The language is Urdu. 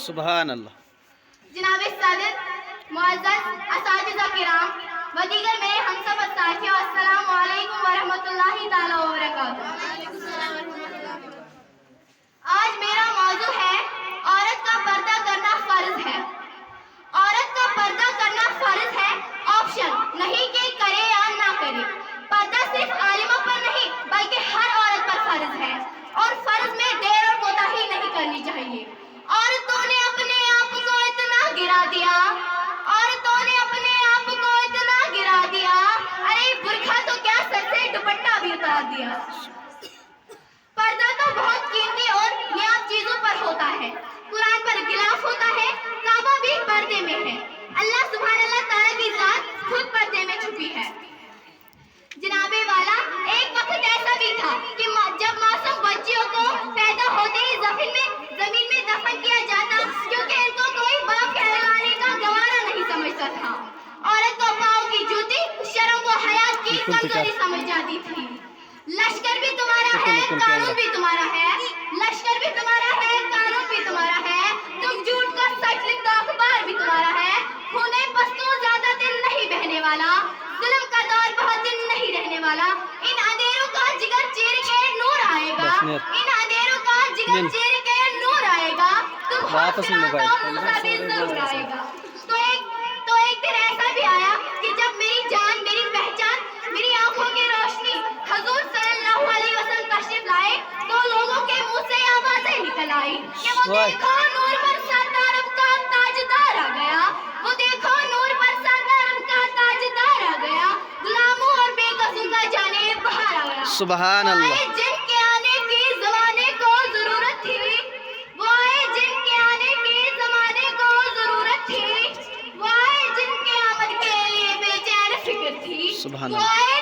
سبحان اللہ۔ جناب صادق معزز اساتذہ کرام و دیگر میرے ہم سب ساتھیوں، السلام علیکم ورحمۃ اللہ تعالیٰ وبرکاتہ۔ آج میرا موضوع ہے عورت کا پردہ کرنا فرض ہے۔ عورت کا پردہ کرنا فرض ہے، آپشن نہیں کہ کرے یا نہ کرے۔ پردہ صرف عالموں پر نہیں بلکہ ہر عورت پر فرض ہے، اور فرض میں دیر اور کوتاہی نہیں کرنی چاہیے۔ عورتوں نے اپنے آپ کو اتنا گرا دیا، عورتوں نے اپنے آپ کو اتنا گرا دیا، ارے برقع تو کیا سر سے دوپٹہ بھی اتار دیا۔ پردہ تو بہت قیمتی اور نیاب چیزوں پر ہوتا ہے۔ قرآن پر غلاف ہوتا ہے، کعبہ بھی پردے میں ہے، اللہ سبحان اللہ تعالیٰ کی ذات خود پردے میں چھپی ہے۔ جناب والا، ایک وقت ایسا بھی تھا کہ جب معصوم بچیوں کو پیدا ہوتے ہی زمین میں دفن کیا جاتا، کیونکہ ان کو کوئی باپ کہلانے کا گوارا نہیں سمجھتا تھا۔ عورت کو پاؤں کی جوتی شرم و حیا کی کمزوری سمجھ جاتی تھی۔ لشکر بھی تمہارا ہے، قانون بھی تمہارا ہے، لشکر بھی تمہارا ہے، قانون بھی تمہارا ہے، تم جھوٹ کا سچ لکھ دو، اخبار بھی تمہارا ہے۔ خونے پستوں زیادہ دن نہیں بہنے والا، ظلم کا دور بہت دن نہیں رہنے والا۔ ان اندھیروں کا جگر چیر کے نور آئے گا، ان اندھیروں کا جگر چیر کے نور آئے گا، تم ہاتھ سے آتا ہو موسیٰ بھی ضرور آئے گا۔ تو ایک دن ایسا بھی آیا کہ جب میری جان، میری پہچان، میری آنکھوں کی روشنی حضور صلی اللہ علیہ وسلم تشریف لائے، تو لوگوں کے منہ سے آوازیں نکل آئی کہ وہ دیکھو نور پر سردارم کا تاجدار آ گیا، وہ دیکھو نور پر سردارم کا تاجدار آ گیا، غلاموں اور بے کسوں کا جانے بہار آ گیا۔ سبحان اللہ۔ وہ آئے جن کے آنے کی زمانے کو ضرورت تھی، وہ آئے جن کے آنے کی زمانے کو ضرورت تھی، وہ آئے جن کے آمد کے لیے بے چین فکر تھی، سبحان وہ اللہ۔ آئے